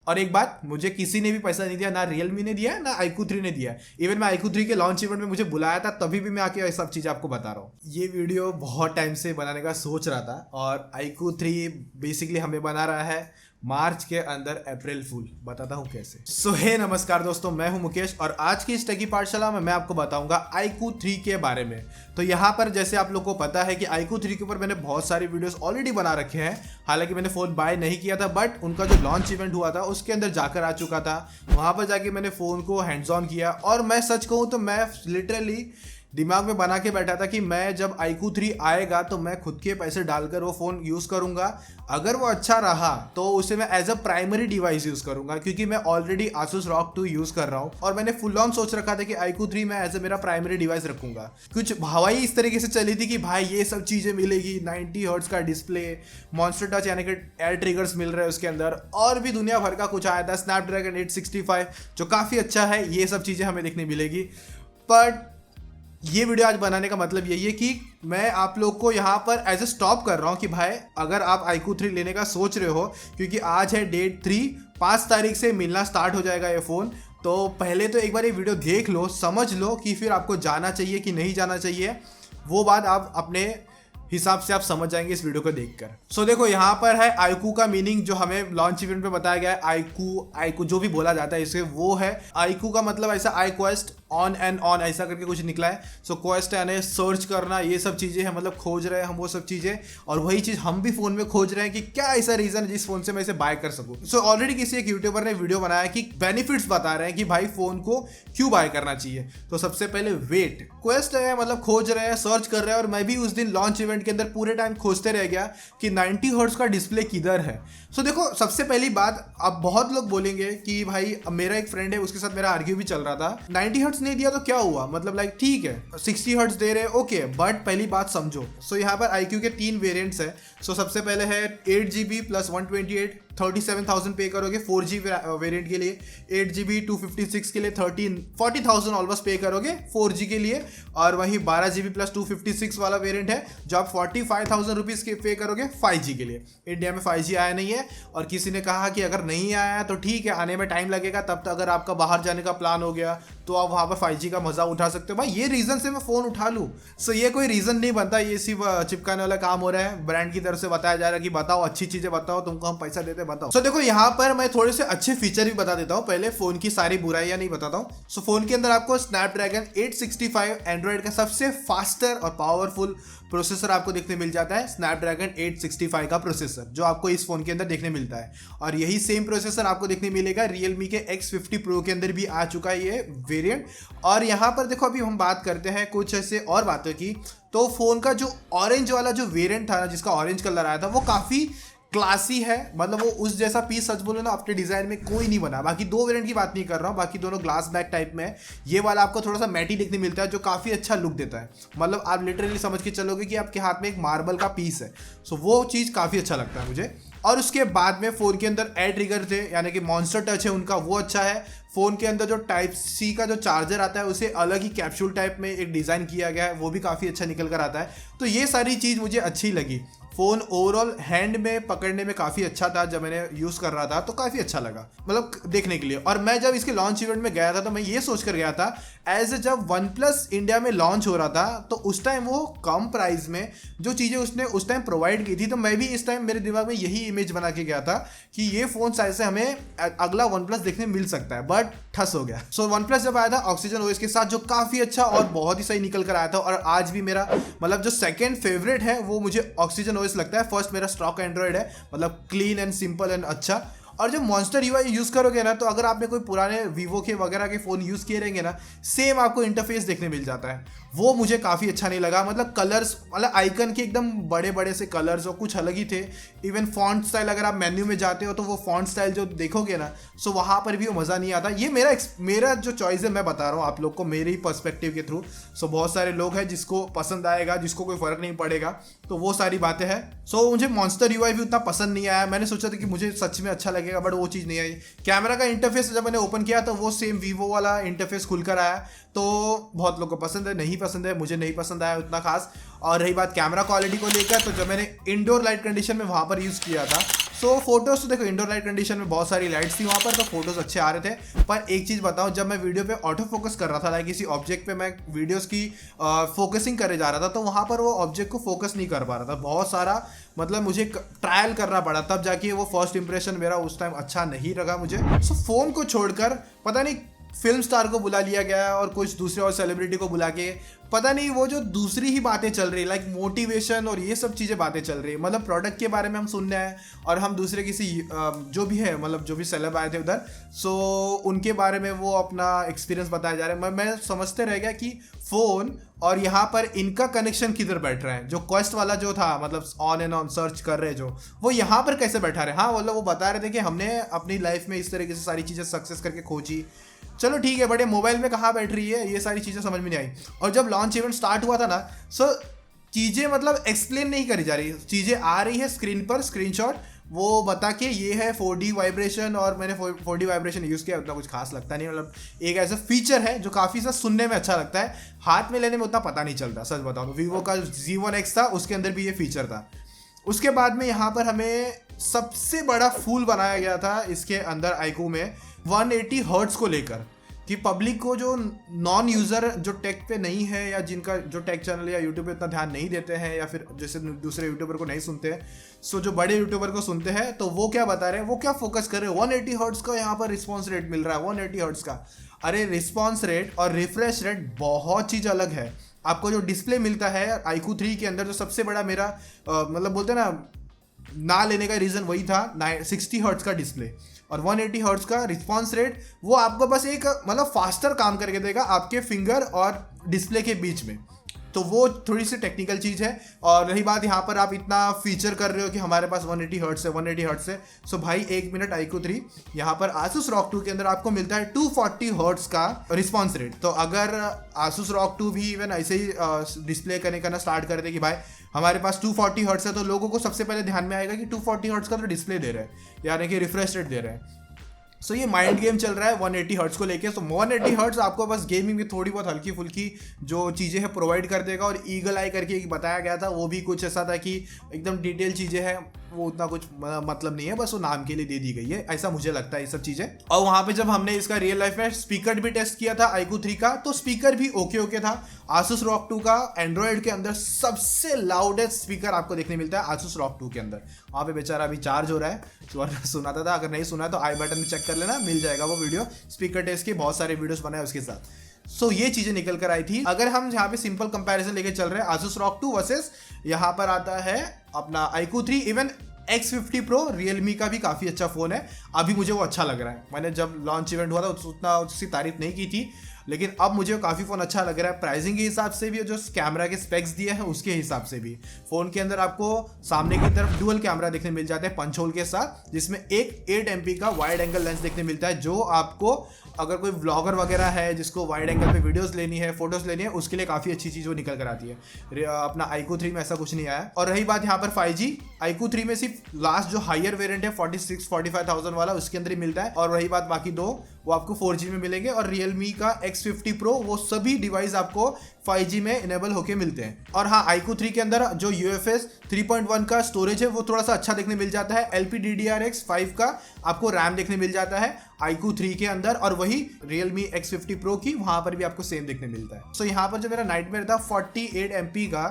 और एक बात, मुझे किसी ने भी पैसा नहीं दिया, ना रियलमी ने दिया ना iQOO 3 ने दिया। इवन मैं iQOO 3 के लॉन्च इवेंट में मुझे बुलाया था, तभी भी मैं आके ये सब चीज़ आपको बता रहा हूँ। ये वीडियो बहुत टाइम से बनाने का सोच रहा था, और iQOO 3 बेसिकली हमें बना रहा है मार्च के अंदर अप्रैल फूल। बताता हूँ कैसे। सो हे नमस्कार दोस्तों, मैं हूं मुकेश, और आज की इस टेकी पाठशाला में मैं आपको बताऊंगा iQOO 3 के बारे में। तो यहाँ पर जैसे आप लोग को पता है कि iQOO 3 के ऊपर मैंने बहुत सारे वीडियोस ऑलरेडी बना रखे हैं। हालांकि मैंने फ़ोन बाय नहीं किया था, बट उनका जो लॉन्च इवेंट हुआ था उसके अंदर जाकर आ चुका था। वहाँ पर जाके मैंने फ़ोन को हैंड्स ऑन किया, और मैं सच कहूँ तो मैं लिटरली दिमाग में बना के बैठा था कि मैं जब iQOO 3 आएगा तो मैं खुद के पैसे डालकर वो फ़ोन यूज़ करूँगा। अगर वो अच्छा रहा तो उसे मैं as a primary device use करूँगा, क्योंकि मैं ऑलरेडी Asus ROG 2 यूज़ कर रहा हूँ, और मैंने फुल ऑन सोच रखा था कि iQOO 3 मैं एज अ मेरा प्राइमरी डिवाइस रखूँगा। कुछ हवाई इस तरीके से चली थी कि भाई ये सब चीज़ें मिलेगी, 90 हर्ट्ज का डिस्प्ले, मॉन्स्टर टच यानी कि एयर ट्रिगर्स मिल रहे हैं उसके अंदर, और भी दुनिया भर का कुछ आया था, स्नैपड्रैगन 865 जो काफ़ी अच्छा है। ये सब चीज़ें हमें देखने मिलेगी। बट ये वीडियो आज बनाने का मतलब यही है कि मैं आप लोग को यहाँ पर एज ए स्टॉप कर रहा हूँ कि भाई अगर आप iQOO 3 लेने का सोच रहे हो, क्योंकि आज है डेट 3, 5 तारीख से मिलना स्टार्ट हो जाएगा ये फ़ोन। तो पहले तो एक बार ये वीडियो देख लो, समझ लो कि फिर आपको जाना चाहिए कि नहीं जाना चाहिए। वो बात आप अपने हिसाब से आप समझ जाएंगे इस वीडियो को देखकर। सो देखो, यहाँ पर है iQOO का मीनिंग जो हमें लॉन्च इवेंट पे बताया गया है। iQOO जो भी बोला जाता है इसे, वो है iQOO का मतलब ऐसा आई क्वेस्ट ऑन एंड ऑन ऐसा करके कुछ निकला है। सो क्वेस्ट यानी सर्च करना, ये सब चीज़ें हैं, मतलब खोज रहे हैं हम वो सब चीज़ें, और वही चीज़ हम भी फ़ोन में खोज रहे हैं कि क्या ऐसा रीज़न है जिस फ़ोन से मैं इसे बाय कर सकूँ। सो ऑलरेडी किसी एक यूट्यूबर ने वीडियो बनाया कि बेनिफिट्स बता रहे हैं कि भाई फ़ोन को क्यों बाय करना चाहिए। तो सबसे पहले वेट, क्वेस्ट है मतलब खोज रहे हैं, सर्च कर रहे हैं, और मैं भी उस दिन लॉन्च इवेंट के अंदर पूरे टाइम खोजते रह गया कि 90 हर्ट्ज का डिस्प्ले किधर है। सो देखो, सबसे पहली बात, अब बहुत लोग बोलेंगे कि भाई मेरा एक फ्रेंड है, उसके साथ मेरा आर्ग्यू भी चल रहा था, 90 हर्ट्ज नहीं दिया तो क्या हुआ, मतलब लाइक ठीक है 60 हर्ट्ज दे रहे, ओके, बट पहली बात समझो। सो यहाँ पर iQOO के 3 वेरिएंट्स है। सो सबसे पहले है 8GB प्लस 128, 37,000 पे करोगे 4G वेरिएंट के लिए। 8GB 256 के लिए 40,000 ऑलमोस्ट पे करोगे 4G के लिए। और वहीं 12GB प्लस 256 वाला वेरिएंट है जो आप 45,000 रुपीज़ के पे करोगे 5G के लिए। इंडिया में 5G आया नहीं है, और किसी ने कहा कि अगर नहीं आया तो ठीक है, आने में टाइम लगेगा, तब तक अगर आपका बाहर जाने का प्लान हो गया तो आप वहाँ पर 5G का मजा उठा सकते हो। भाई ये रीज़न से मैं फ़ोन उठा लूँ, सो ये कोई रीज़न नहीं बनता, ये सिर्फ चिपकाने वाला काम हो रहा है। ब्रांड की तरफ से बताया जा रहा है कि बताओ अच्छी चीज़ें बताओ, तुमको हम पैसा देते बताओ। सो देखो, यहाँ पर मैं थोड़े से अच्छे फीचर भी बता देता हूँ, पहले फ़ोन की सारी बुराइयाँ नहीं बताता हूँ। सो फ़ोन के अंदर आपको स्नैपड्रैगन 865 एंड्रॉयड का सबसे फास्टर और पावरफुल प्रोसेसर आपको देखने मिल जाता है। स्नैपड्रैगन 865 का प्रोसेसर जो आपको इस फोन के अंदर देखने मिलता है, और यही सेम प्रोसेसर आपको देखने मिलेगा रियलमी के X50 Pro के अंदर भी आ चुका है ये वेरिएंट। और यहाँ पर देखो, अभी हम बात करते हैं कुछ ऐसे और बातों की। तो फ़ोन का जो ऑरेंज वाला जो वेरिएंट था ना, जिसका ऑरेंज कलर आया था, वो काफ़ी क्लासी है, मतलब वो उस जैसा पीस सच बोलो ना अपने डिज़ाइन में कोई नहीं बना। बाकी 2 वेरिएंट की बात नहीं कर रहा हूँ, बाकी दोनों ग्लास बैक टाइप में है। ये वाला आपको थोड़ा सा मैटी देखने मिलता है जो काफ़ी अच्छा लुक देता है, मतलब आप लिटरली समझ के चलोगे कि आपके हाथ में एक मार्बल का पीस है। सो वो चीज़ काफ़ी अच्छा लगता है मुझे। और उसके बाद में फ़ोन के अंदर एयर ट्रिगर थे, यानी कि मॉन्स्टर टच है उनका, वो अच्छा है। फ़ोन के अंदर जो टाइप सी का जो चार्जर आता है उसे अलग ही कैप्सूल टाइप में एक डिज़ाइन किया गया है, वो भी काफ़ी अच्छा निकल कर आता है। तो ये सारी चीज़ मुझे अच्छी लगी। फ़ोन ओवरऑल हैंड में पकड़ने में काफ़ी अच्छा था, जब मैंने यूज़ कर रहा था तो काफ़ी अच्छा लगा, मतलब देखने के लिए। और मैं जब इसके लॉन्च इवेंट में गया था तो मैं ये सोच कर गया था, एज जब OnePlus इंडिया में लॉन्च हो रहा था तो उस टाइम वो कम प्राइस में जो चीज़ें उसने उस टाइम प्रोवाइड की थी, तो मैं भी इस टाइम मेरे दिमाग में यही इमेज बना के गया था कि ये फ़ोन शायद से हमें अगला OnePlus देखने मिल सकता है, बट ठस हो गया। सो OnePlus जब आया था ऑक्सीजन OS के साथ, जो काफ़ी अच्छा और बहुत ही सही निकल कर आया था, और आज भी मेरा मतलब जो सेकेंड फेवरेट है वो मुझे ऑक्सीजन OS लगता है। फर्स्ट मेरा स्टॉक एंड्रॉयड है, मतलब क्लीन एंड सिंपल एंड अच्छा। और जब मॉन्स्टर UI यूज़ करोगे ना, तो अगर आपने कोई पुराने वीवो के वगैरह के फ़ोन यूज़ किए रहेंगे ना, सेम आपको इंटरफेस देखने मिल जाता है। वो मुझे काफ़ी अच्छा नहीं लगा, मतलब कलर्स, मतलब आइकन के एकदम बड़े बड़े से कलर्स और कुछ अलग ही थे। इवन फॉन्ट स्टाइल, अगर आप मेन्यू में जाते हो तो वो फॉन्ट स्टाइल जो देखोगे ना, सो वहाँ पर भी वो मज़ा नहीं आता। ये मेरा जो चॉइस है मैं बता रहा हूँ आप लोग को मेरे ही पर्सपेक्टिव के थ्रू। सो बहुत सारे लोग हैं जिसको पसंद आएगा, जिसको कोई फ़र्क नहीं पड़ेगा, तो वो सारी बातें हैं। सो मुझे मॉन्स्टर UI भी उतना पसंद नहीं आया। मैंने सोचा था कि मुझे सच में अच्छा लगेगा, बट वो चीज़ नहीं आई। कैमरा का इंटरफेस जब मैंने ओपन किया तो वो सेम वीवो वाला इंटरफेस खुलकर आया, तो बहुत लोगों को पसंद है, नहीं पसंद है, मुझे नहीं पसंद आया उतना खास। और रही बात कैमरा क्वालिटी को लेकर, तो जब मैंने इंडोर लाइट कंडीशन में वहाँ पर यूज़ किया था, सो फोटोज़ तो देखो इंडोर लाइट कंडीशन में बहुत सारी लाइट्स थी वहाँ पर, तो फोटोज़ अच्छे आ रहे थे। पर एक चीज़ बताऊँ, जब मैं वीडियो पे ऑटो फोकस कर रहा था, लाइक किसी ऑब्जेक्ट पे मैं वीडियोस की फोकसिंग करे जा रहा था, तो वहाँ पर वो ऑब्जेक्ट को फोकस नहीं कर पा रहा था। बहुत सारा मतलब मुझे ट्रायल करना पड़ा, तब जाके वो फर्स्ट इंप्रेशन मेरा उस टाइम अच्छा नहीं लगा मुझे। सो फ़ोन को छोड़कर पता नहीं फिल्म स्टार को बुला लिया गया और कुछ दूसरे और सेलिब्रिटी को बुला के पता नहीं वो जो दूसरी ही बातें चल रही, लाइक मोटिवेशन और ये सब चीज़ें बातें चल रही है। मतलब प्रोडक्ट के बारे में हम सुन रहे हैं और हम दूसरे किसी जो भी है, मतलब जो भी सेलेब आए थे उधर, सो उनके बारे में वो अपना एक्सपीरियंस बताया जा रहा है। मैं समझते रह गया कि फ़ोन और यहाँ पर इनका कनेक्शन किधर बैठ रहा है। जो क्वेस्ट वाला जो था, मतलब ऑन एंड ऑन सर्च कर रहे जो, वो यहाँ पर कैसे बैठा रहे। हाँ मतलब वो बता रहे थे कि हमने अपनी लाइफ में इस तरीके से सारी चीज़ें सक्सेस करके खोजी। चलो ठीक है, बट ये मोबाइल में कहाँ बैठ रही है, ये सारी चीज़ें समझ में नहीं आई। और जब लॉन्च इवेंट स्टार्ट हुआ था ना, सो चीज़ें मतलब एक्सप्लेन नहीं करी जा रही, चीज़ें आ रही है स्क्रीन पर, स्क्रीनशॉट वो बता के ये है 4D वाइब्रेशन, और मैंने 4D वाइब्रेशन यूज़ किया, उतना कुछ खास लगता नहीं। मतलब एक ऐसा फीचर है जो काफ़ी सा सुनने में अच्छा लगता है, हाथ में लेने में उतना पता नहीं चलता। सच बताओ तो वीवो का Z1X था, उसके अंदर भी ये फीचर था। उसके बाद में यहाँ पर हमें सबसे बड़ा फूल बनाया गया था इसके अंदर iQOO में 180 हर्ट्ज को लेकर, कि पब्लिक को जो नॉन यूज़र जो टेक पे नहीं है, या जिनका जो टेक चैनल या यूट्यूब पे इतना ध्यान नहीं देते हैं, या फिर जैसे दूसरे यूट्यूबर को नहीं सुनते हैं, सो जो बड़े यूट्यूबर को सुनते हैं, तो वो क्या बता रहे हैं, वो क्या फोकस कर रहे हैं, 180 हर्ट्ज का यहाँ पर रिस्पॉन्स रेट मिल रहा है, 180 हर्ट्ज का। अरे रिस्पॉन्स रेट और रिफ्रेश रेट बहुत चीज़ अलग है। आपको जो डिस्प्ले मिलता है iQOO 3 के अंदर, जो सबसे बड़ा मेरा मतलब बोलते हैं ना लेने का रीज़न वही था, 60 हर्ट्ज का डिस्प्ले और 180 हर्ट्ज का रिस्पॉन्स रेट। वो आपको बस एक मतलब फास्टर काम करके देगा आपके फिंगर और डिस्प्ले के बीच में, तो वो थोड़ी सी टेक्निकल चीज़ है। और रही बात यहाँ पर आप इतना फीचर कर रहे हो कि हमारे पास 180 हर्ट्ज है, 180 हर्ट्ज है, सो भाई एक मिनट, iQOO 3 यहाँ पर Asus ROG 2 के अंदर आपको मिलता है 240 हर्ट्ज का रिस्पॉन्स रेट। तो अगर Asus ROG 2 भी इवन ऐसे ही डिस्प्ले करना स्टार्ट कर दे कि भाई हमारे पास 240 हर्ट्ज है, तो लोगों को सबसे पहले ध्यान में आएगा कि 240 हर्ट्ज का तो डिस्प्ले दे रहे हैं, यानी कि रिफ्रेश रेट दे रहे हैं। सो ये माइंड गेम चल रहा है 180 हर्ट्ज को लेके। सो 180 हर्ट्ज आपको बस गेमिंग में थोड़ी बहुत हल्की फुल्की जो चीज़ें हैं प्रोवाइड कर देगा। और ईगल आई करके एक बताया गया था, वो भी कुछ ऐसा था कि एकदम डिटेल चीज़ें हैं, वो उतना कुछ मतलब नहीं है, बस वो नाम के लिए दे दी गई है, ऐसा मुझे लगता है ये सब चीज़ें। और वहाँ पे जब हमने इसका रियल लाइफ में स्पीकर भी टेस्ट किया था iQOO 3 का, तो स्पीकर भी ओके था। Asus ROG 2 का एंड्रॉयड के अंदर सबसे लाउडेस्ट स्पीकर आपको देखने मिलता है Asus ROG 2 के अंदर। वहाँ पे बेचारा अभी चार्ज हो रहा है, वरना सुनाता था, अगर नहीं सुना तो आई बटन में चेक कर लेना, मिल जाएगा वो वीडियो। स्पीकर टेस्ट के बहुत सारे वीडियोस बनाए उसके साथ। सो ये चीज़ें निकल कर आई थी। अगर हम यहाँ पे सिंपल कंपैरिजन लेके चल रहे हैं Asus ROG 2 वर्सेस यहाँ पर आता है अपना iQOO 3, even X50 Pro Realme का भी काफ़ी अच्छा फ़ोन है, अभी मुझे वो अच्छा लग रहा है। मैंने जब लॉन्च इवेंट हुआ था उतना उसकी तारीफ नहीं की थी, लेकिन अब मुझे काफ़ी फ़ोन अच्छा लग रहा है। प्राइसिंग के हिसाब से भी, जो कैमरा के स्पेक्स दिए हैं उसके हिसाब से भी। फ़ोन के अंदर आपको सामने की तरफ डुअल कैमरा देखने मिल जाता है पंच होल के साथ, जिसमें एक 8 MP का वाइड एंगल लेंस देखने मिलता है, जो आपको अगर कोई व्लॉगर वगैरह है जिसको वाइड एंगल पे वीडियोस लेनी है, फोटोज लेनी है, उसके लिए काफ़ी अच्छी चीज़ वो निकल कर आती है। अपना iQOO 3 में ऐसा कुछ नहीं आया। और रही बात यहाँ पर 5G, iQOO 3 में सिर्फ लास्ट जो हायर वेरिएंट है 46-45,000 वाला, उसके अंदर ही मिलता है। और रही बात बाकी दो, वो आपको 4G में मिलेंगे। और Realme का X50 Pro, वो सभी डिवाइस आपको 5G में इनेबल होके मिलते हैं। और हाँ, iQOO 3 के अंदर जो UFS 3.1 का स्टोरेज है वो थोड़ा सा अच्छा देखने मिल जाता है। LPDDR5 का आपको रैम देखने मिल जाता है iQOO 3 के अंदर, और वही Realme X50 Pro की वहाँ पर भी आपको सेम देखने मिलता है। सो यहाँ पर जो मेरा नाइटमेयर था 48 MP का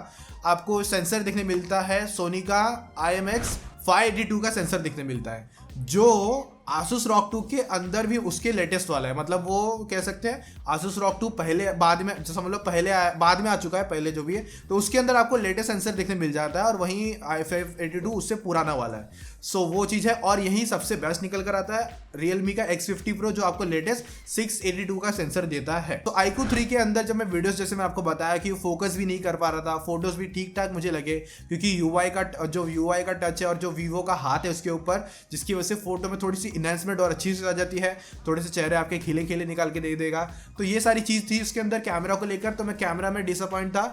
आपको सेंसर देखने मिलता है, सोनी का IMX582 का सेंसर देखने मिलता है, जो Asus ROG 2 के अंदर भी उसके लेटेस्ट वाला है। मतलब वो कह सकते हैं Asus ROG 2 पहले बाद में, जो समझ लो पहले बाद में आ चुका है, पहले जो भी है, तो उसके अंदर आपको लेटेस्ट सेंसर देखने मिल जाता है, और वहीं i582 उससे पुराना वाला है। सो वो चीज़ है। और यही सबसे बेस्ट निकल कर आता है Realme का X50 Pro, जो आपको लेटेस्ट 682 का सेंसर देता है। तो iQOO 3 के अंदर जब मैं वीडियोस, जैसे मैं आपको बताया कि फोकस भी नहीं कर पा रहा था, फोटोज भी ठीक ठाक मुझे लगे, क्योंकि UI का टच है और जो वीवो का हाथ है उसके ऊपर, जिसकी वजह से फोटो में थोड़ी सी इनहेंसमेंट और अच्छी सी आ जाती है, थोड़े से चेहरे आपके खिले खिले निकाल के दे देगा। तो ये सारी चीज़ थी उसके अंदर कैमरा को लेकर। तो मैं कैमरा में डिसअपॉइंट था।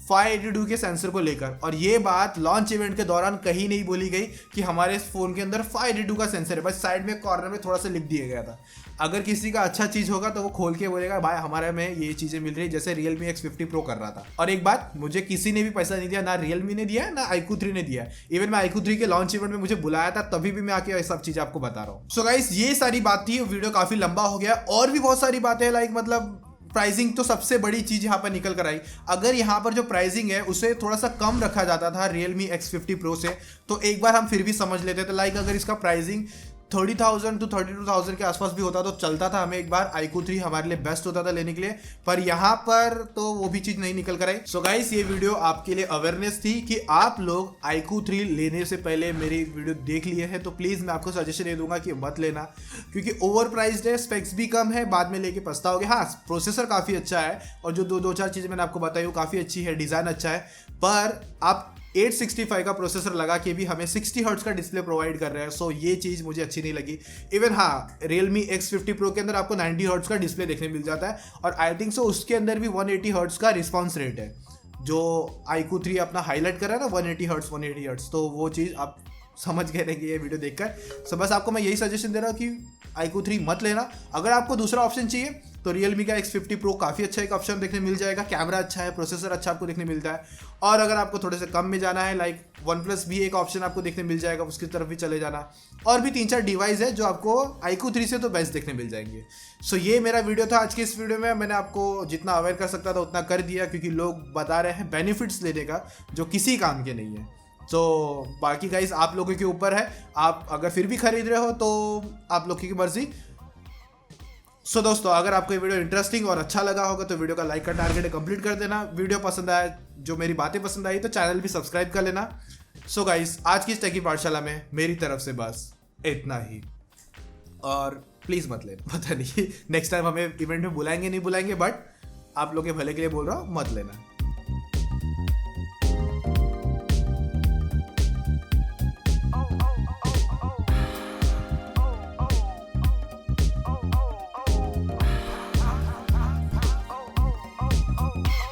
582 के सेंसर को लेकर, और ये बात लॉन्च इवेंट के दौरान कहीं नहीं बोली गई कि हमारे इस फोन के अंदर 582 का सेंसर है। बस साइड में कॉर्नर में थोड़ा सा लिख दिया गया था। अगर किसी का अच्छा चीज होगा तो वो खोल के बोलेगा भाई हमारे में ये चीजें मिल रही है, जैसे Realme X50 Pro कर रहा था। और एक बात, मुझे किसी ने भी पैसा नहीं दिया, ना Realme ने दिया ना iQOO 3 ने दिया। इवन मैं iQOO 3 के लॉन्च इवेंट में मुझे बुलाया था, तभी भी मैं आके ये सब चीज आपको बता रहा हूँ। सो गाइस, ये सारी बात थी, वीडियो काफी लंबा हो गया। और भी बहुत सारी बातें लाइक मतलब प्राइसिंग तो सबसे बड़ी चीज यहाँ पर निकल कर आई। अगर यहाँ पर जो प्राइसिंग है उसे थोड़ा सा कम रखा जाता था Realme X50 Pro से, तो एक बार हम फिर भी समझ लेते थे। लाइक अगर इसका प्राइसिंग 30,000 to 32,000 के आसपास भी होता तो चलता था, हमें एक बार iQOO 3 हमारे लिए बेस्ट होता था लेने के लिए। पर यहाँ पर तो वो भी चीज नहीं निकल कर आई। सो गाइस, ये वीडियो आपके लिए अवेयरनेस थी कि आप लोग iQOO 3 लेने से पहले मेरी वीडियो देख लिए हैं तो प्लीज मैं आपको सजेशन दे दूंगा कि मत लेना, क्योंकि ओवर प्राइस्ड है, स्पेक्स भी कम है, बाद में लेके पछताओगे। हाँ, प्रोसेसर काफी अच्छा है और जो दो चार चीजें मैंने आपको बताई वो काफी अच्छी है, डिजाइन अच्छा है, पर आप 865 का प्रोसेसर लगा के भी हमें 60 हर्ट्ज का डिस्प्ले प्रोवाइड कर रहे हैं। सो ये चीज़ मुझे अच्छी नहीं लगी। इवन हाँ, Realme X50 Pro के अंदर आपको 90 हर्ट्ज का डिस्प्ले देखने मिल जाता है, और आई थिंक सो उसके अंदर भी 180 हर्ट्ज का रिस्पॉन्स रेट है, जो iQOO 3 अपना हाईलाइट कर रहा है ना, 180 हर्ट्ज। तो वो चीज़ आप समझ गए रहेंगे ये वीडियो देखकर। सो बस आपको मैं यही सजेशन दे रहा हूँ कि iQOO 3 मत लेना। अगर आपको दूसरा ऑप्शन चाहिए तो Realme का X50 Pro काफ़ी अच्छा एक ऑप्शन देखने मिल जाएगा, कैमरा अच्छा है, प्रोसेसर अच्छा आपको देखने मिलता है। और अगर आपको थोड़े से कम में जाना है, लाइक OnePlus भी एक ऑप्शन आपको देखने मिल जाएगा, उसकी तरफ भी चले जाना। और भी 3-4 डिवाइस है जो आपको iQOO 3 से तो बेस्ट देखने मिल जाएंगे। सो ये मेरा वीडियो था। आज के इस वीडियो में मैंने आपको जितना अवेयर कर सकता था उतना कर दिया, क्योंकि लोग बता रहे हैं बेनिफिट्स लेने का जो किसी काम के नहीं है। तो बाकी गाइस आप लोगों के ऊपर है, आप अगर फिर भी खरीद रहे हो तो आप लोगों की मर्जी। सो दोस्तों, अगर आपको ये वीडियो इंटरेस्टिंग और अच्छा लगा होगा तो वीडियो का लाइक का टारगेट कंप्लीट कर देना। वीडियो पसंद आया, जो मेरी बातें पसंद आई, तो चैनल भी सब्सक्राइब कर लेना। सो गाइस, आज की इस टेकी पाठशाला में मेरी तरफ से बस इतना ही, और प्लीज़ मत लेना। पता नहीं नेक्स्ट टाइम हमें इवेंट में बुलाएंगे नहीं बुलाएंगे, बट आप लोग के भले के लिए बोल रहा हूँ, मत लेना। Oh